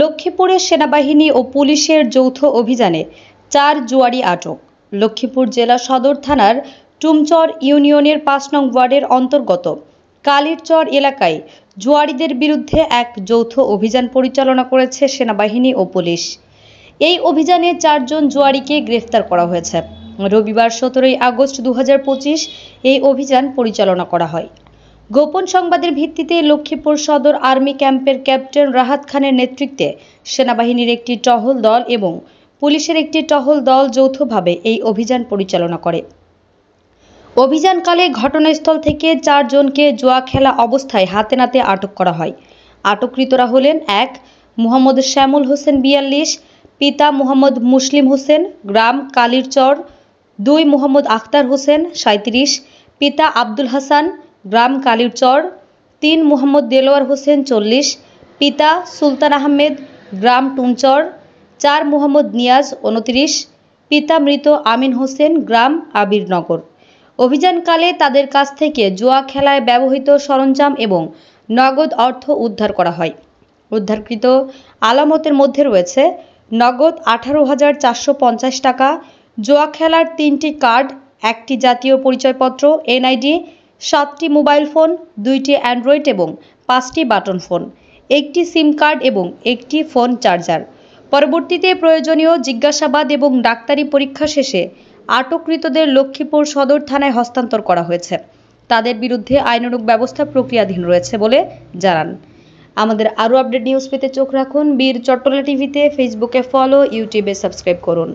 লক্ষ্মীপুরে সেনাবাহিনী ও পুলিশের যৌথ অভিযানে 4 জুয়ারি আটক। লক্ষ্মীপুর জেলা সদর থানার টুমচর ইউনিয়নের 5 নং ওয়ার্ডের অন্তর্গত কালীরচর এলাকায় জুয়ারিদের বিরুদ্ধে এক যৌথ অভিযান পরিচালনা করেছে সেনাবাহিনী ও পুলিশ। এই অভিযানে 4 জন জুয়ারিকে গ্রেফতার করা হয়েছে। রবিবার 17 আগস্ট 2025 এই অভিযান পরিচালনা করা হয়। গোপন সংবাদের ভিত্তিতে লক্ষ্মীপুর সদর আর্মি ক্যাম্পের ক্যাপ্টেন রাহাত খানের নেতৃত্বে সেনাবাহিনীর একটি টহল দল এবং পুলিশের একটি টহল দল যৌথভাবে এই অভিযান পরিচালনা করে। অভিযানকালে ঘটনাস্থল থেকে 4 জনকে জুয়া খেলা অবস্থায় হাতে নাতে আটক করা হয়। আটককৃতরা হলেন 1 মোহাম্মদ শ্যামল হোসেন 42, পিতা মোহাম্মদ মুসলিম হোসেন, গ্রাম কালীরচর। 2 মোহাম্মদ আখতার হোসেন 37, পিতা আব্দুল হাসান, গ্রাম কালীরচর। 3 মোহাম্মদ দেলোয়ার হোসেন 40, পিতা সুলতান আহমেদ, গ্রাম টুমচর। 4 মোহাম্মদ নিয়াজ 29, পিতা মৃত আমিন হোসেন, গ্রাম আবিরনগর। অভিযানকালে তাদের কাছ থেকে জুয়া খেলায় ব্যবহৃত সরঞ্জাম এবং নগদ অর্থ উদ্ধার করা হয়। উদ্ধারকৃত আলামতের মধ্যে রয়েছে নগদ 18,450 টাকা, জুয়া খেলার 3টি কার্ড, 1টি জাতীয় পরিচয়পত্র এনআইডি, 7টি মোবাইল ফোন, 2টি অ্যান্ড্রয়েড এবং 5টি বাটন ফোন, 1টি সিম কার্ড এবং 1টি ফোন চার্জার। পরবর্তীতে প্রয়োজনীয় জিজ্ঞাসাবাদ এবং ডাক্তারি পরীক্ষা শেষে আটককৃতদের লক্ষ্মীপুর সদর থানায় হস্তান্তর করা হয়েছে। তাদের বিরুদ্ধে আইনানুগ ব্যবস্থা প্রক্রিয়াধীন রয়েছে বলে জানান। আমাদের আরও আপডেট নিউজ পেতে চোখ রাখুন বীর চট্টলা টিভিতে। ফেসবুকে ফলো, ইউটিউবে সাবস্ক্রাইব করুন।